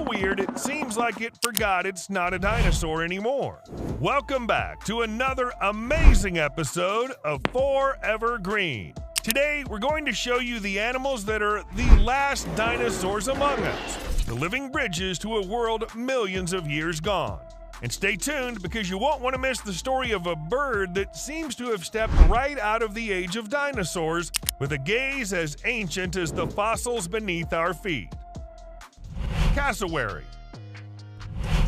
weird it seems like it forgot it's not a dinosaur anymore. Welcome back to another amazing episode of Forever Green. Today, we're going to show you the animals that are the last dinosaurs among us, the living bridges to a world millions of years gone. And stay tuned because you won't want to miss the story of a bird that seems to have stepped right out of the age of dinosaurs with a gaze as ancient as the fossils beneath our feet. Cassowary.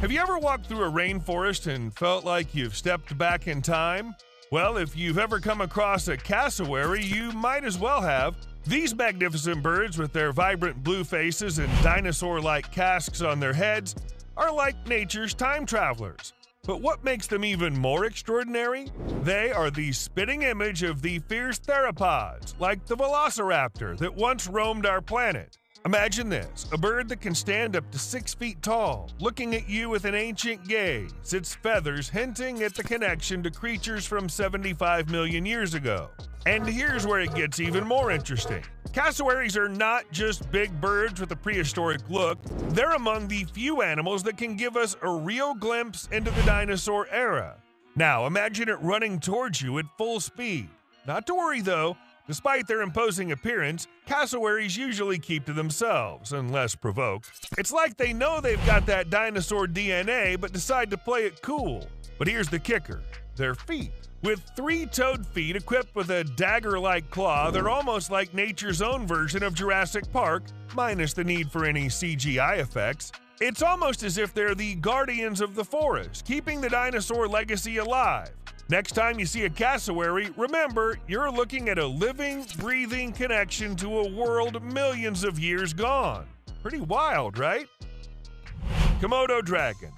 Have you ever walked through a rainforest and felt like you've stepped back in time? Well, if you've ever come across a cassowary, you might as well have. These magnificent birds with their vibrant blue faces and dinosaur-like casques on their heads are like nature's time travelers. But what makes them even more extraordinary? They are the spitting image of the fierce theropods, like the velociraptor that once roamed our planet. Imagine this, a bird that can stand up to 6 feet tall, looking at you with an ancient gaze, its feathers hinting at the connection to creatures from 75 million years ago. And here's where it gets even more interesting. Cassowaries are not just big birds with a prehistoric look, they're among the few animals that can give us a real glimpse into the dinosaur era. Now, imagine it running towards you at full speed. Not to worry though, despite their imposing appearance, cassowaries usually keep to themselves, unless provoked. It's like they know they've got that dinosaur DNA, but decide to play it cool. But here's the kicker, their feet. With 3-toed feet equipped with a dagger-like claw, they're almost like nature's own version of Jurassic Park, minus the need for any CGI effects. It's almost as if they're the guardians of the forest, keeping the dinosaur legacy alive. Next time you see a cassowary, remember, you're looking at a living, breathing connection to a world millions of years gone. Pretty wild, right? Komodo dragon.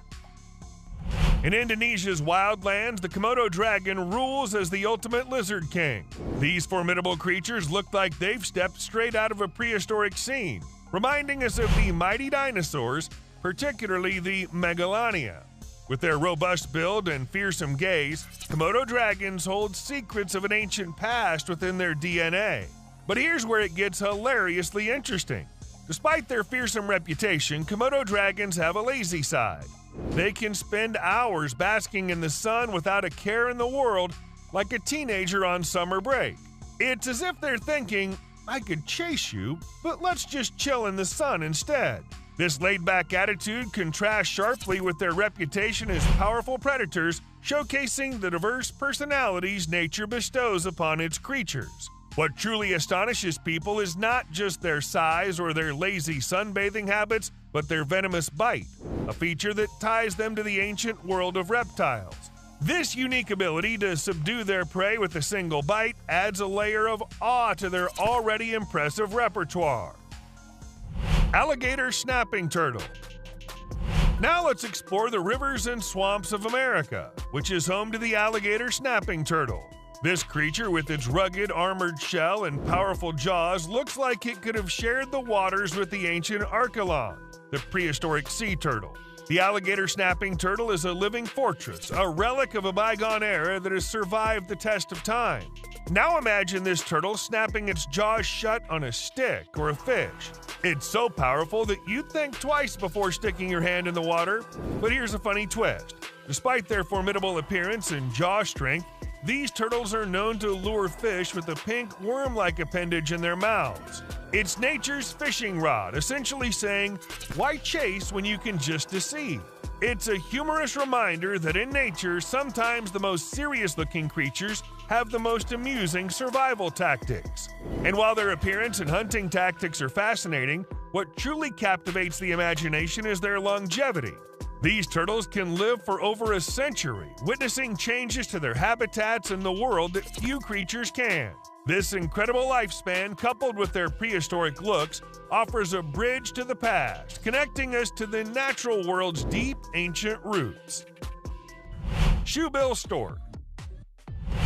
In Indonesia's wildlands, the Komodo dragon rules as the ultimate lizard king. These formidable creatures look like they've stepped straight out of a prehistoric scene, reminding us of the mighty dinosaurs, particularly the Megalania. With their robust build and fearsome gaze, Komodo dragons hold secrets of an ancient past within their DNA. But here's where it gets hilariously interesting. Despite their fearsome reputation, Komodo dragons have a lazy side. They can spend hours basking in the sun without a care in the world, like a teenager on summer break. It's as if they're thinking, I could chase you, but let's just chill in the sun instead. This laid-back attitude contrasts sharply with their reputation as powerful predators, showcasing the diverse personalities nature bestows upon its creatures. What truly astonishes people is not just their size or their lazy sunbathing habits, but their venomous bite, a feature that ties them to the ancient world of reptiles. This unique ability to subdue their prey with a single bite adds a layer of awe to their already impressive repertoire. Alligator snapping turtle. Now let's explore the rivers and swamps of America, which is home to the alligator snapping turtle. This creature, with its rugged, armored shell and powerful jaws, looks like it could have shared the waters with the ancient Archelon, the prehistoric sea turtle. The alligator snapping turtle is a living fortress, a relic of a bygone era that has survived the test of time. Now imagine this turtle snapping its jaws shut on a stick or a fish. It's so powerful that you'd think twice before sticking your hand in the water. But here's a funny twist. Despite their formidable appearance and jaw strength, these turtles are known to lure fish with a pink worm-like appendage in their mouths. It's nature's fishing rod, essentially saying, why chase when you can just deceive? It's a humorous reminder that in nature, sometimes the most serious-looking creatures have the most amusing survival tactics. And while their appearance and hunting tactics are fascinating, what truly captivates the imagination is their longevity. These turtles can live for over a century, witnessing changes to their habitats and the world that few creatures can. This incredible lifespan, coupled with their prehistoric looks, offers a bridge to the past, connecting us to the natural world's deep, ancient roots. Shoebill stork.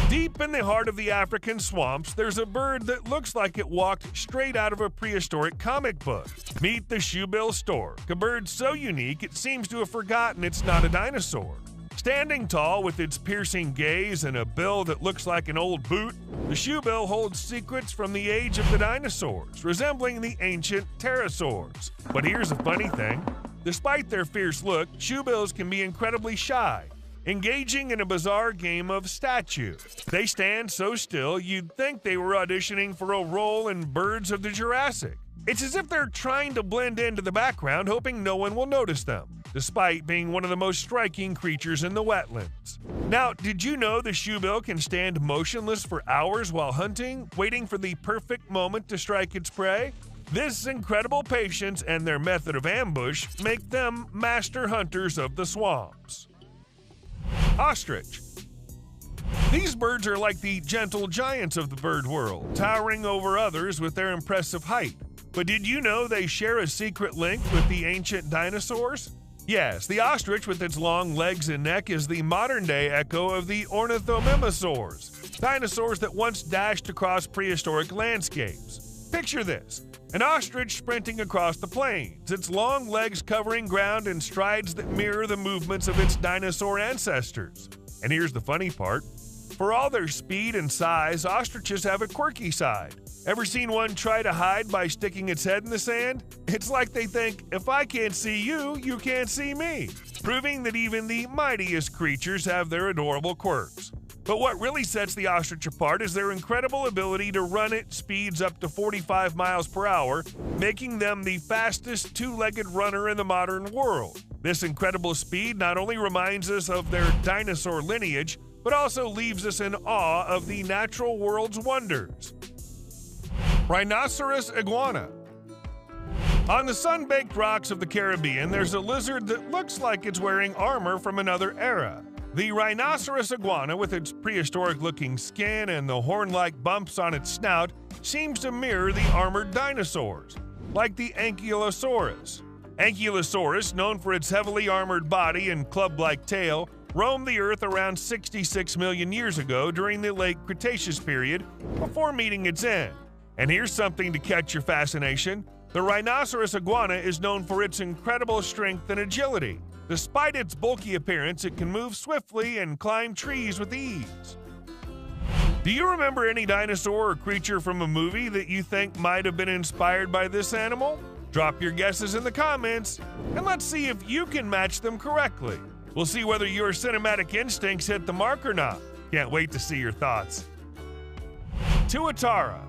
Deep in the heart of the African swamps, there's a bird that looks like it walked straight out of a prehistoric comic book. Meet the shoebill stork, a bird so unique it seems to have forgotten it's not a dinosaur. Standing tall with its piercing gaze and a bill that looks like an old boot, the shoebill holds secrets from the age of the dinosaurs, resembling the ancient pterosaurs. But here's a funny thing. Despite their fierce look, shoebills can be incredibly shy, engaging in a bizarre game of statue. They stand so still you'd think they were auditioning for a role in Birds of the Jurassic. It's as if they're trying to blend into the background, hoping no one will notice them, despite being one of the most striking creatures in the wetlands. Now, did you know the shoebill can stand motionless for hours while hunting, waiting for the perfect moment to strike its prey? This incredible patience and their method of ambush make them master hunters of the swamps. Ostrich. These birds are like the gentle giants of the bird world, towering over others with their impressive height. But did you know they share a secret link with the ancient dinosaurs? Yes, the ostrich with its long legs and neck is the modern-day echo of the ornithomimosaurs, dinosaurs that once dashed across prehistoric landscapes. Picture this. An ostrich sprinting across the plains, its long legs covering ground in strides that mirror the movements of its dinosaur ancestors. And here's the funny part. For all their speed and size, ostriches have a quirky side. Ever seen one try to hide by sticking its head in the sand? It's like they think, if I can't see you, you can't see me, proving that even the mightiest creatures have their adorable quirks. But what really sets the ostrich apart is their incredible ability to run at speeds up to 45 miles per hour, making them the fastest two-legged runner in the modern world. This incredible speed not only reminds us of their dinosaur lineage, but also leaves us in awe of the natural world's wonders. Rhinoceros iguana. On the sun-baked rocks of the Caribbean, there's a lizard that looks like it's wearing armor from another era. The rhinoceros iguana, with its prehistoric-looking skin and the horn-like bumps on its snout, seems to mirror the armored dinosaurs, like the Ankylosaurus. Ankylosaurus, known for its heavily armored body and club-like tail, roamed the Earth around 66 million years ago during the late Cretaceous period before meeting its end. And here's something to catch your fascination. The rhinoceros iguana is known for its incredible strength and agility. Despite its bulky appearance, it can move swiftly and climb trees with ease. Do you remember any dinosaur or creature from a movie that you think might have been inspired by this animal? Drop your guesses in the comments, and let's see if you can match them correctly. We'll see whether your cinematic instincts hit the mark or not. Can't wait to see your thoughts. Tuatara.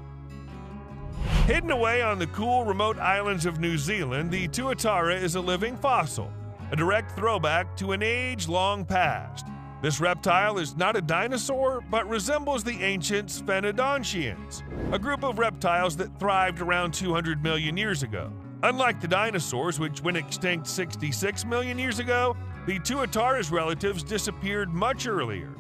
Hidden away on the cool, remote islands of New Zealand, the tuatara is a living fossil, a direct throwback to an age long past. This reptile is not a dinosaur, but resembles the ancient sphenodontians, a group of reptiles that thrived around 200 million years ago. Unlike the dinosaurs, which went extinct 66 million years ago, the tuatara's relatives disappeared much earlier.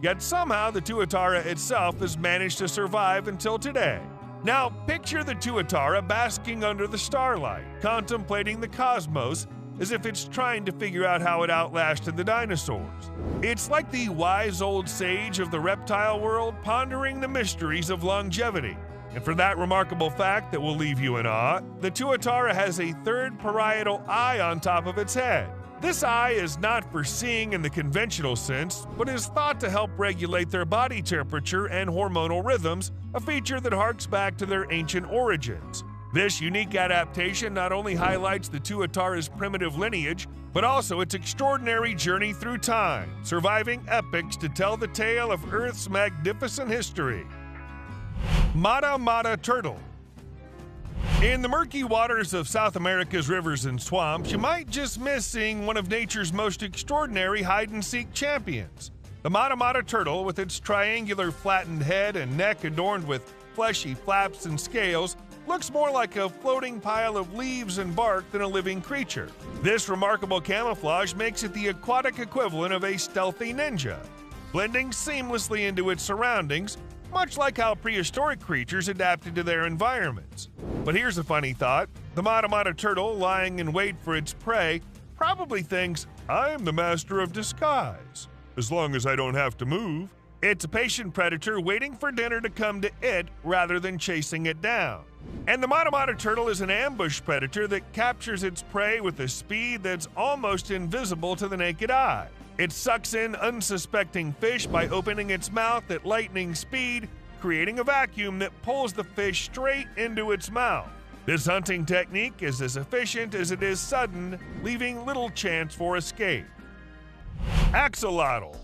Yet somehow the tuatara itself has managed to survive until today. Now picture the tuatara basking under the starlight, contemplating the cosmos as if it's trying to figure out how it outlasted the dinosaurs. It's like the wise old sage of the reptile world pondering the mysteries of longevity. And for that remarkable fact that will leave you in awe, the tuatara has a third parietal eye on top of its head. This eye is not for seeing in the conventional sense, but is thought to help regulate their body temperature and hormonal rhythms, a feature that harks back to their ancient origins. This unique adaptation not only highlights the tuatara's primitive lineage, but also its extraordinary journey through time, surviving epics to tell the tale of Earth's magnificent history. Mata Mata turtle. In the murky waters of South America's rivers and swamps, you might just miss seeing one of nature's most extraordinary hide-and-seek champions. The Mata Mata turtle, with its triangular flattened head and neck adorned with fleshy flaps and scales, looks more like a floating pile of leaves and bark than a living creature. This remarkable camouflage makes it the aquatic equivalent of a stealthy ninja, blending seamlessly into its surroundings, much like how prehistoric creatures adapted to their environments. But here's a funny thought. The Mata Mata turtle, lying in wait for its prey, probably thinks, I am the master of disguise, as long as I don't have to move. It's a patient predator waiting for dinner to come to it rather than chasing it down. And the Mata Mata turtle is an ambush predator that captures its prey with a speed that's almost invisible to the naked eye. It sucks in unsuspecting fish by opening its mouth at lightning speed, creating a vacuum that pulls the fish straight into its mouth. This hunting technique is as efficient as it is sudden, leaving little chance for escape. Axolotl.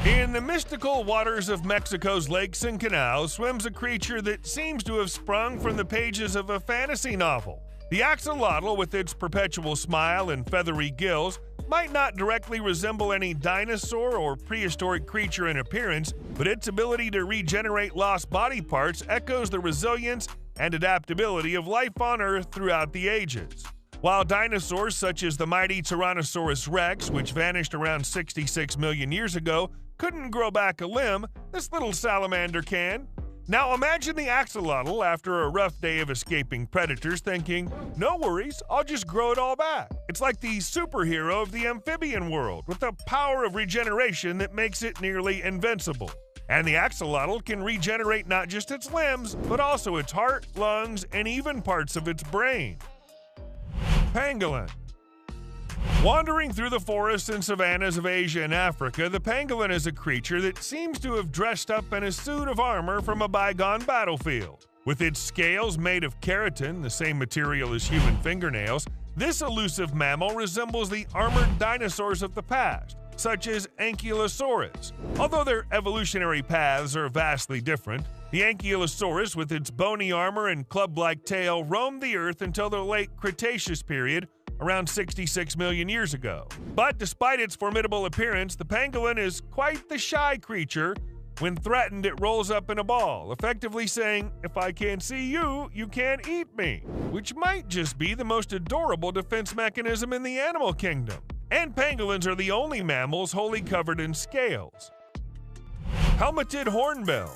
In the mystical waters of Mexico's lakes and canals swims a creature that seems to have sprung from the pages of a fantasy novel. The axolotl, with its perpetual smile and feathery gills, might not directly resemble any dinosaur or prehistoric creature in appearance, but its ability to regenerate lost body parts echoes the resilience and adaptability of life on Earth throughout the ages. While dinosaurs such as the mighty Tyrannosaurus rex, which vanished around 66 million years ago, couldn't grow back a limb, this little salamander can. Now imagine the axolotl after a rough day of escaping predators thinking, no worries, I'll just grow it all back. It's like the superhero of the amphibian world with the power of regeneration that makes it nearly invincible. And the axolotl can regenerate not just its limbs, but also its heart, lungs, and even parts of its brain. Pangolin. Wandering through the forests and savannas of Asia and Africa, the pangolin is a creature that seems to have dressed up in a suit of armor from a bygone battlefield. With its scales made of keratin, the same material as human fingernails, this elusive mammal resembles the armored dinosaurs of the past, such as Ankylosaurus. Although their evolutionary paths are vastly different, the Ankylosaurus, with its bony armor and club-like tail, roamed the Earth until the late Cretaceous period, around 66 million years ago. But despite its formidable appearance, the pangolin is quite the shy creature. When threatened, it rolls up in a ball, effectively saying, if I can't see you, you can't eat me, which might just be the most adorable defense mechanism in the animal kingdom. And pangolins are the only mammals wholly covered in scales. Helmeted hornbill.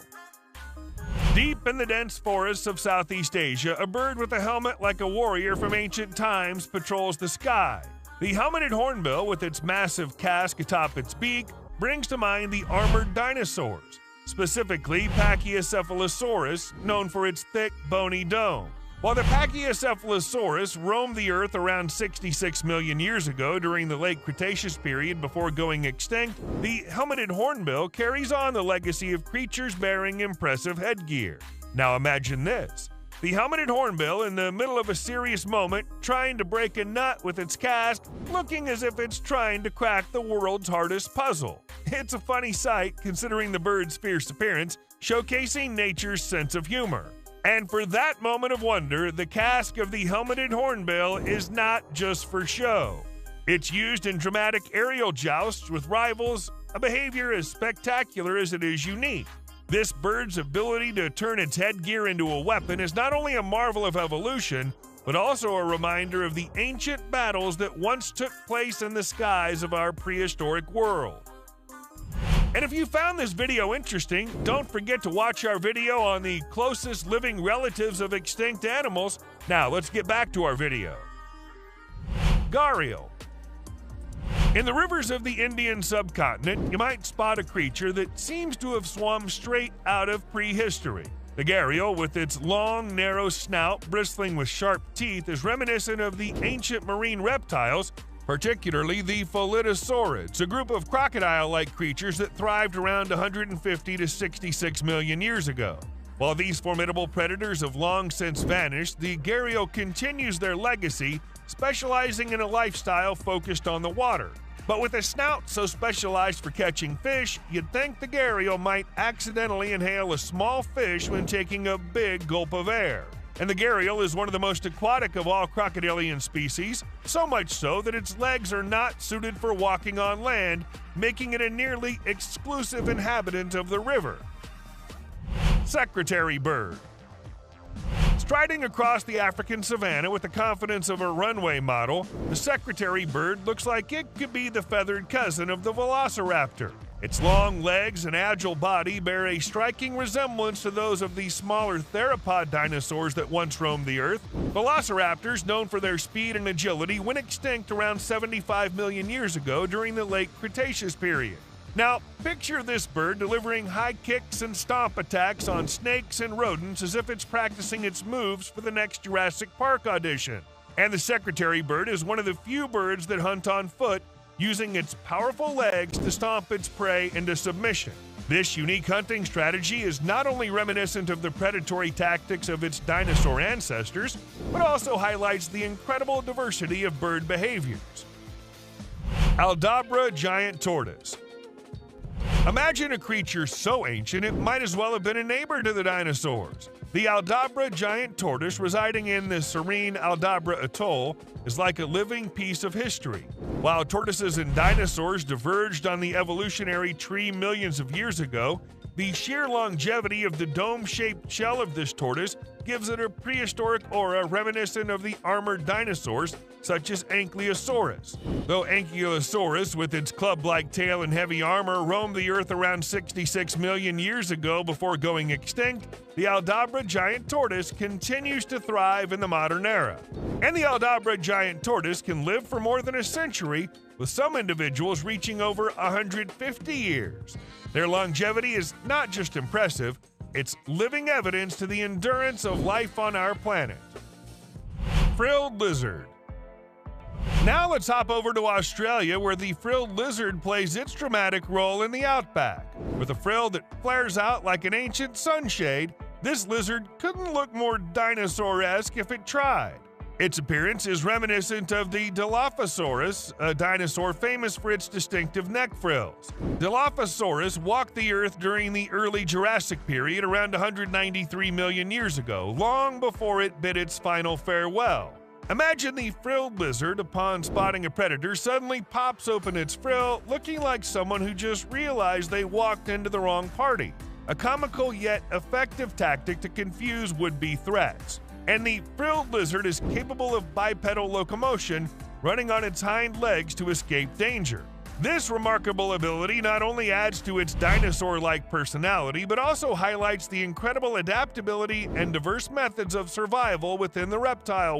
Deep in the dense forests of Southeast Asia, a bird with a helmet like a warrior from ancient times patrols the sky. The helmeted hornbill, with its massive casque atop its beak, brings to mind the armored dinosaurs, specifically Pachycephalosaurus, known for its thick, bony dome. While the Pachycephalosaurus roamed the Earth around 66 million years ago during the late Cretaceous period before going extinct, the helmeted hornbill carries on the legacy of creatures bearing impressive headgear. Now imagine this. The helmeted hornbill in the middle of a serious moment, trying to break a nut with its casque, looking as if it's trying to crack the world's hardest puzzle. It's a funny sight considering the bird's fierce appearance, showcasing nature's sense of humor. And for that moment of wonder, the casque of the helmeted hornbill is not just for show. It's used in dramatic aerial jousts with rivals, a behavior as spectacular as it is unique. This bird's ability to turn its headgear into a weapon is not only a marvel of evolution, but also a reminder of the ancient battles that once took place in the skies of our prehistoric world. And if you found this video interesting, don't forget to watch our video on the closest living relatives of extinct animals. Now, let's get back to our video. Gharial. In the rivers of the Indian subcontinent, you might spot a creature that seems to have swum straight out of prehistory. The gharial, with its long, narrow snout bristling with sharp teeth, is reminiscent of the ancient marine reptiles, particularly the Pholitosaurids, a group of crocodile-like creatures that thrived around 150 to 66 million years ago. While these formidable predators have long since vanished, the gharial continues their legacy, specializing in a lifestyle focused on the water. But with a snout so specialized for catching fish, you'd think the gharial might accidentally inhale a small fish when taking a big gulp of air. And the gharial is one of the most aquatic of all crocodilian species, so much so that its legs are not suited for walking on land, making it a nearly exclusive inhabitant of the river. Secretary bird. Striding across the African savanna with the confidence of a runway model, the secretary bird looks like it could be the feathered cousin of the velociraptor. Its long legs and agile body bear a striking resemblance to those of the smaller theropod dinosaurs that once roamed the Earth. Velociraptors, known for their speed and agility, went extinct around 75 million years ago during the late Cretaceous period. Now, picture this bird delivering high kicks and stomp attacks on snakes and rodents as if it's practicing its moves for the next Jurassic Park audition. And the secretary bird is one of the few birds that hunt on foot, using its powerful legs to stomp its prey into submission. This unique hunting strategy is not only reminiscent of the predatory tactics of its dinosaur ancestors, but also highlights the incredible diversity of bird behaviors. Aldabra giant tortoise. Imagine a creature so ancient it might as well have been a neighbor to the dinosaurs. The Aldabra giant tortoise residing in the serene Aldabra atoll is like a living piece of history. While tortoises and dinosaurs diverged on the evolutionary tree millions of years ago, the sheer longevity of the dome-shaped shell of this tortoise gives it a prehistoric aura reminiscent of the armored dinosaurs such as Ankylosaurus. Though Ankylosaurus, with its club-like tail and heavy armor, roamed the Earth around 66 million years ago before going extinct, the Aldabra giant tortoise continues to thrive in the modern era. And the Aldabra giant tortoise can live for more than a century, with some individuals reaching over 150 years. Their longevity is not just impressive, it's living evidence to the endurance of life on our planet. Frilled lizard. Now let's hop over to Australia, where the frilled lizard plays its dramatic role in the outback. With a frill that flares out like an ancient sunshade, this lizard couldn't look more dinosaur-esque if it tried. Its appearance is reminiscent of the Dilophosaurus, a dinosaur famous for its distinctive neck frills. Dilophosaurus walked the Earth during the early Jurassic period around 193 million years ago, long before it bid its final farewell. Imagine the frilled lizard, upon spotting a predator, suddenly pops open its frill, looking like someone who just realized they walked into the wrong party. A comical yet effective tactic to confuse would-be threats. And the frilled lizard is capable of bipedal locomotion, running on its hind legs to escape danger. This remarkable ability not only adds to its dinosaur-like personality, but also highlights the incredible adaptability and diverse methods of survival within the reptile world.